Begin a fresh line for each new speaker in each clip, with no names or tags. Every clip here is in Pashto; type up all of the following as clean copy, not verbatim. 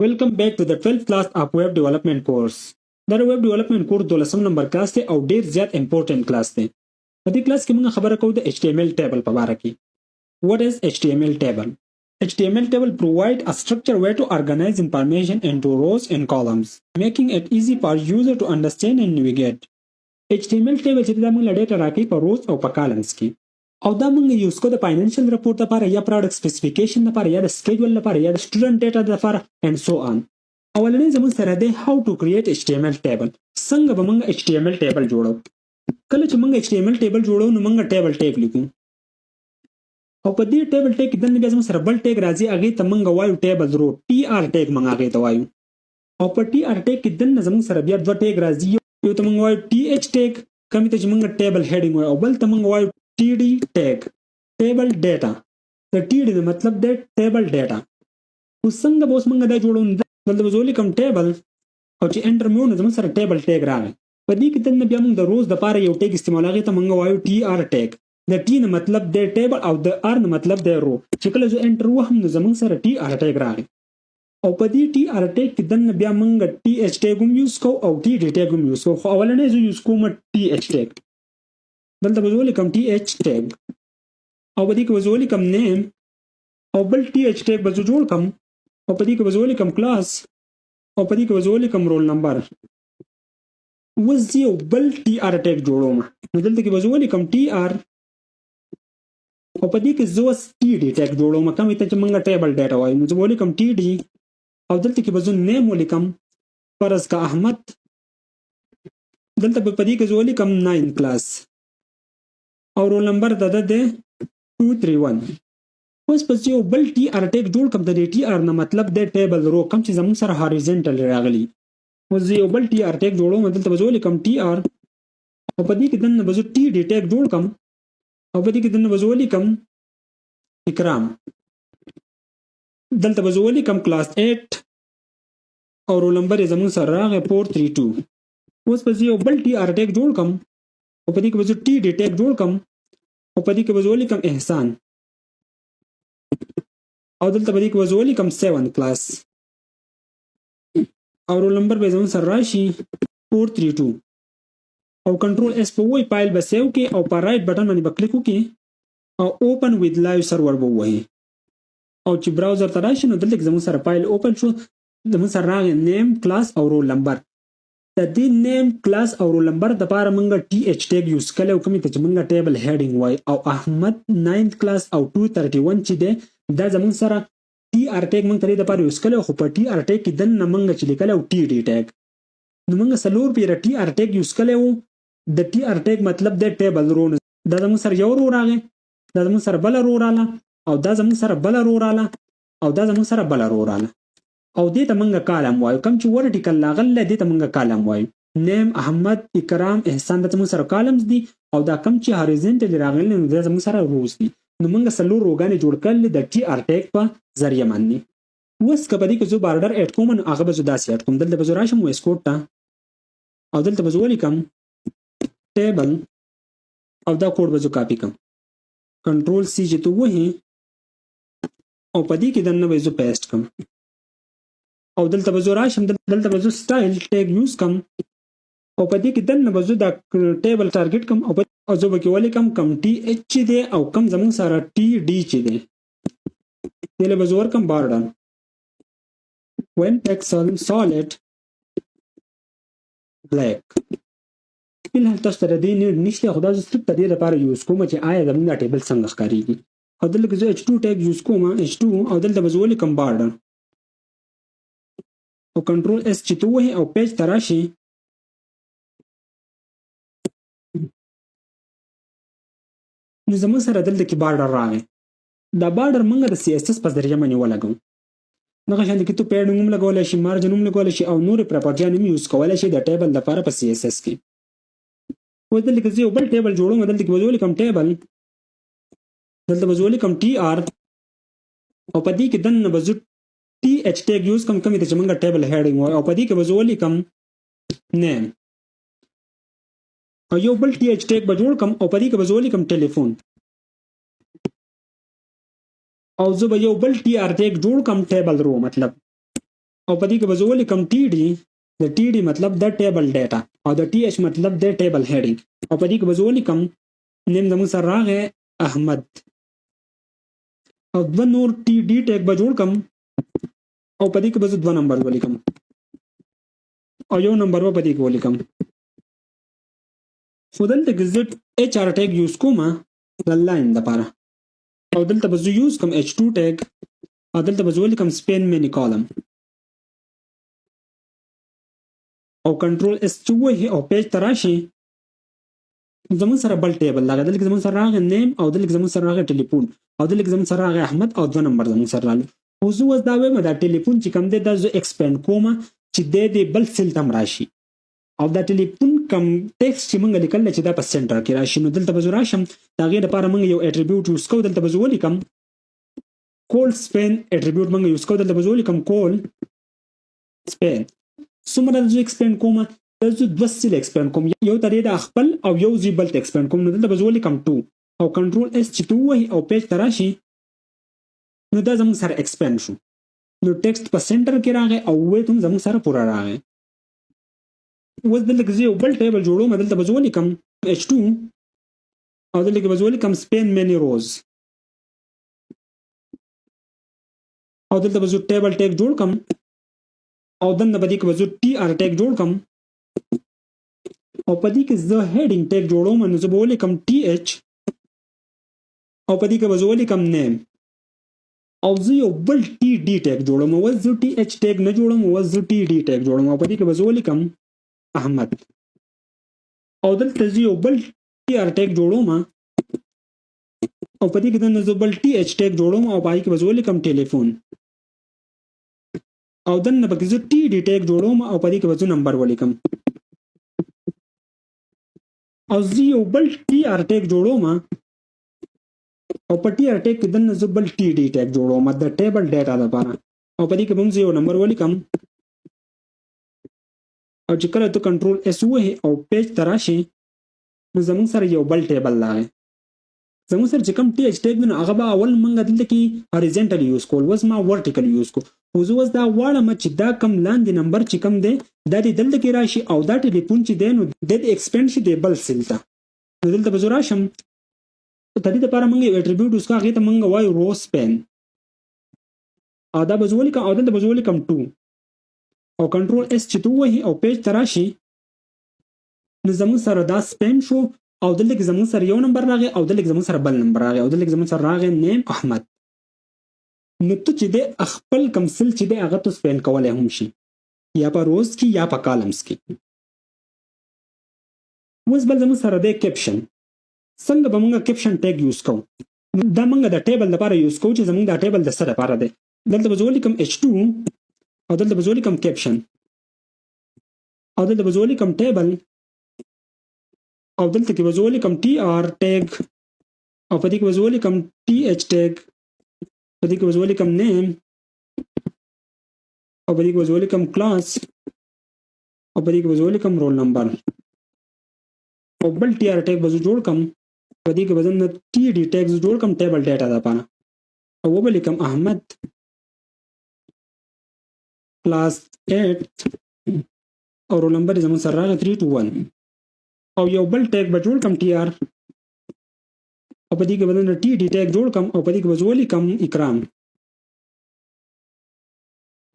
Welcome back to the 12th class of Web Development course. دا Web Development course 12 نمبر کلاس دی او ډیر زیات امپورټنت کلاس دی. په دې کلاس کې موږ خبره کوو د HTML table په اړه کې. What is HTML table? HTML table provide a structured way to organize information into rows and columns, making it easy for user to understand and navigate. HTML table چې دا موږ له ډیټا راکې په روز او په کالمز کې. او دا موږ یوز کوو د فاینانشل رپورټ لپاره یا پروډکټ سپیسیفیکیشن لپاره یا د سکیډول لپاره یا د سټوډنټ ډیټا لپاره and so on. اولنې زموږ سره دی how to create HTML table. څنګه به موږ HTML table جوړو. کله چې موږ HTML table جوړو نو موږ ټیبل ټیګ لیکو. او په دې ټیبل ټیګ کې د بیا زموږ سره بل ټیګ راځي هغه ته موږ وایو ټیبل رو TR ټیګ موږ هغه ته وایو. او په TR ټیګ کې د زموږ سره بیا دوه ټیګ راځي یو ته موږ وایو TH ټیګ کوم ته چې موږ ټیبل هیډینګ وایو او بل ته موږ وایو TD ټیګ ټیبل ډیټا. د TD د مطلب د ټیبل ډیټا. اوس څنګه به اوس موږ دا جوړو دلته به زولې کوم ټیبل او چې انټر مې ونه زموږ سره ټیبل ټیګ راغی. په دې کې دنه بیا موږ د روز دپاره یو ټیګ استعمال هغې ته موږ وایو TR ټیګ. د ټي نه مطلب د ټیبل او د آر نه مطلب د رو. چې کله زه انټر وهم نو زموږ سره TR ټیګ راغی. او په دې TR ټیګ کې دنه بیا موږ TH ټیګ هم یوز کوو او TD ټیګ هم یوز کوو. خو اولنی زه یوز کوم TH ټیګ. دلته به زه ولیکم TH ټیګ او په دې کې به زه ولیکم نیم او بل TH ټیګ به زه جوړ کړم او په دې کې به زه ولیکم کلاس او په دې کې به زه ولیکم رول نمبر. اوس زه یو بل TR ټیګ جوړوم نو دلته کې به زه ولیکم TR او په دې کې زه اوس TD ټیګ جوړوم کومې ته چې موږ ټیبل ډیټا وایو نو زه به ولیکم TD او دلته کې به زه نیم ولیکم فرض کا احمد. دلته به په دې کې زه ولیکم 9 کلاس او رول نمبر د ده دی 231. اوس پس یو بل TR ټیګ جوړ کړم د دې TR نه مطلب د ټیبل رو کوم چې زموږ سره هاریزنټل راغلی. اوس زه یو بل TR ټیګ جوړوم دلته به زه ولیکم TR او په دې کې دننه به زه TD ټیګ جوړ کړم او په دې کې دننه به زه ولیکم اکرام. دلته به زه ولیکم کلاس 8 او رول نمبر یې زموږ سره راغی 432. اوس به زه یو بل TR ټیګ جوړ کړم او په دې کې به زه TD ټیګ جوړ کړم او په دې کې به زه ولیکم احسان او دلته به دې کې به زه ولیکم 7 کلاس او رول نمبر به زموږ سره راشي 432 او کنټرول اس په وای فایل به سیو کې او په رائټ بټن باندې به کلیک وکړي او اوپن وذ لایو سرور به ووایي او چې براوزر ته راشي نو دلته کې زموږ سره فایل اوپن شو. زموږ سره راغی نیم کلاس او رول نمبر. د دې نیم کلاس او رول نمبر دپاره موږ TH ټیګ یوز کړی او کومې ته چې موږ ټیبل هیډینګ وایي او احمد 9th کلاس او 231 چې دی دا زموږ سره TR ټیګ موږ ته دې دپاره یوز کړی خو په TR ټیګ کې دننه موږ چې لیکلی او TD ټیګ نو موږ څلور پیره TR ټیګ یوز کړی و. د TR ټیګ مطلب د ټیبل رو دا زموږ سره یو رو راغی دا زموږ سره بله رو راله او دا زموږ سره بله رو راله او دا زموږ سره بله رو راله او دې ته موږ کالم وایو. کوم چې ورټیکل راغلی دې ته موږ کالم وایو. نیم احمد اکرام احسان دا زموږ سره کالمز دي او دا کوم چې هاریزنټلی راغلی نو دا زموږ سره روز دي. نو موږ څلور روګانې جوړ کړلې د TR ټیګ په ذریعه باندې. اوس که په دې کې زه بارډر اډ کوم نو هغه به زه داسې اډ کوم. دلته به زه راشم ویس کوډ ته او دلته به زه ولیکم ټیبل او دا کوډ به زه کاپي کړم کنټرول C چې ته ووهې او په دې کې دننه به زه پیسټ کړم او دلته به زه راشم دلته به زه سټایل ټیګ یوز کړم او په دې کې دننه به زه دا ټیبل ټارګټ کړم او زه به کې ولیکم کم TH چې دی او کم زموږ سره TD چې دی. دې له به زه ورکړم بارډر when pixel solid black. فلحال تاسو ته د دې نیډ نشته خو دا زه صرف د دې لپاره یوز کوم چې آیا زموږ دا ټیبل څنګه ښکارېږي. او دلته کې زه H2 ټیګ یوز کوم H2 او دلته به زه ولیکم بارډر او کنټرول S چې ته ووهې او پیج ته راشي نو زموږ سره دلته کې بارډر راغی. دا بارډر موږ د CSS په ذریعه باندې ولګوو. دغه شان کې ته پیډینګ هم لګولی شي مارجن هم لګولی شي او نورې پراپرټیان هم یوز کولی شي د ټیبل لپاره په CSS کې. اوس دلته کې زه یو بل ټیبل جوړوم دلته کې به زه ولیکم ټیبل دلته به زه ولیکم TR او په دې کې دننه به زه TH ټیګ یوز کړم کومې ته چې موږ ټیبل هیډینګ وایو او په دې کې به زه ولیکم نیم او یو بل TH ټیګ به جوړ کړم او په دې کې به زه ولیکم ټلیفون او زه به یو بل TR ټیګ جوړ کړم ټیبل رو مطلب او په دې کې به زه ولیکم ټي ډي. د ټي ډي مطلب د ټیبل ډیټا او د ټي ایچ مطلب د ټیبل هیډینګ. او په دې کې به زه ولیکم نیم زموږ سره راغی احمد. او دوه نور ټي ډي ټیګ به جوړ کم او په دې کې به زه 2 نمبر ولیکم او 1 نمبر به په دې کې ولیکم. خو دلته کې زه ایچ آر ټیګ یوز کوم د لاین لپاره او دلته به زه یوز کوم H2 ټیګ او دلته به زه ولیکم سپین مینی کالم او کنټرول اس چې وهي او پیج ته راشي زموږ سره بل ټیبل راغی. دلته زموږ سره راغی نیم او دلته زموږ سره راغی ټلیفون او دلته زموږ سره راغی احمد او 2 نمبر زموږ سره راغلی. خو زه اوس دا وایم دا ټلیفون چې کوم دی دا زه ایکسپینډ کوم چې د بل سیل ته راشي او دا ټلیفون کم ټیکسټ چې موږ لیکل چې دا په سنټر کې راشي. نو دلته به زه راشم د هغې لپاره موږ یو اټریبیوټ یوز کوو. دلته به زه ولیکم کول سپین اټریبیوټ موږ یوز کوو. دلته به زه ولیکم کول سپین. څومره زه ایکسپینډ کوم دا زه 2 سیل ایکسپینډ کوم، یو ته د خپل او یو زی بل ته ایکسپینډ کوم. نو دلته به زه ولیکم 2 او کنټرول اس چې 2 وهي او پیج ته راشي نو دا زموږ سره ایکسپینډ شو. نو ټیکسټ په سنټر کې راغی او ویت هم زموږ سره پوره راغی. اوس دلته کې زه یو بل ټیبل جوړوم. دلته به زه ولیکم H2 او دلته کې به زه ولیکم سپین مینی روز او دلته به زه ټیبل ټیګ جوړ کم او دنه په دې کې به زه ټي آر ټیګ جوړ کم او په دې کې زه هیډینګ ټیګ جوړوم. نو زه به ولیکم ټي ایچ او په دې کې به زه ولیکم نیم او زه یو بل ټي ډي ټیګ جوړوم. اوس زه ټي ایچ ټیګ نه جوړوم، اوس زه ټي ډي ټیګ جوړوم او په دې کې به زه ولیکم احمد او دلته زه یو بل ټي آر ټیګ جوړوم او په دې کې دنه زه بل ټي ایچ ټیګ جوړوم او په دې کې به زه ولیکم ټلیفون او دنه به زه ټي ډي ټیګ جوړوم او په دې کې به زه نمبر ولیکم او زه یو بل ټي آر ټیګ جوړوم او په ټي آر ټیګ کې دنه زه بل ټي ډي ټیګ جوړوم د ټیبل ډیټا لپاره او په دې کې به زه یو نمبر ولیکم او چې کله ته کنټرول اس وهي او پیج ته راشي نو زموږ سره یو بل ټیبل راغی. زموږ سره چې کوم ټي ایچ ټیګ دی هغه به اول موږ دلته کې هاریزنټل یوز کول، اوس ما ورټیکل یوز کو. خو زه اوس دا غواړم چې دا کم لاندې نمبر چې کوم دی دا دې دلته کې راشي او دا ټلیفون چې دی نو د ایکسپینډ شي د بل سیل ته. نو دلته به زه راشم د دې لپاره موږ یو اټریبیوټ یوز کوو هغې ته موږ وایو رو سپین او دا به زه ولیکم او دلته به زه ولیکم 2 او کنټرول اس چې 2 وهي او پیج ته راشي نو زموږ سره دا سپین شو او دلته کې زموږ سره یو نمبر راغی او دلته کې زموږ سره بل نمبر راغی او دلته کې زموږ سره راغی نیم احمد. نو ته چې د خپل کمسل چې د هغه ته سپین کولی هم شي یا په روز کې یا په کالمز کې. اوس بل زموږ سره د کیپشن څنګه به موږ کیپشن ټیګ یوز کوو. دا موږ د ټیبل لپاره یوز کوو چې زموږ دا ټیبل د څه لپاره دی. دلته به زه ولیکم H2 او دلته به زه ولیکم کیپشن او دلته به زه ولیکم ټیبل او دلته کې به زه ولیکم ټي آر ټیګ او په دې کې به زه ولیکم ټي ایچ ټیګ، په دې کې به زه ولیکم نیم او په دې کې به زه ولیکم کلاس او په دې کې به زه ولیکم رول نمبر او بل ټي آر ټیګ به زه جوړ کم. په دې کې به زه ټي ډي ټیګ جوړ کم ټیبل ډیټا لپاره او ولیکم احمد کلاس 8 او رول نمبر زموږ سره راغی 321 او یو بل ټیګ به جوړ کم ټي آر او په دې کې به ټي ډي ټیګ جوړ کم او په دې کې به زه ولیکم اکرام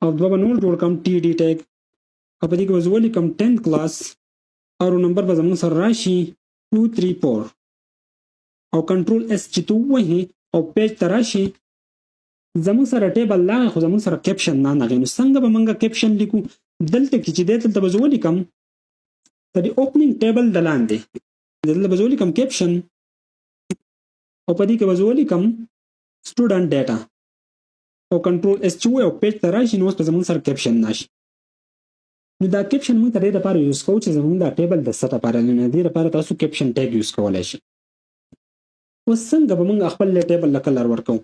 او دوه به نور جوړ کم ټي ډي ټیګ او په دې کې به زه ولیکم 10th کلاس او رول نمبر به زموږ سره راشي 234 او کنټرول اس چې 2 وهي او پیج ته راشي زموږ سره ټیبل لاغه خو زموږ سره کیپشن نه نغی. نو څنګه به موږ کیپشن لیکو دلته کې چې دلته به زه ولیکم د اوپننګ ټیبل د لاندې دلته به زه ولیکم کیپشن او په دې کې به زه ولیکم سټوډنټ ډیټا او کنټرول اس چې او پیج ته راشي نو اوس به زموږ سره کیپشن نشي. نو دا کیپشن موږ ته د لپاره یوز کوو چې زموږ دا ټیبل د څه لپاره نه دی لپاره تاسو کیپشن ټیګ یوز کولای شئ. اوس څنګه به موږ خپل ټیبل له کلر ورکو.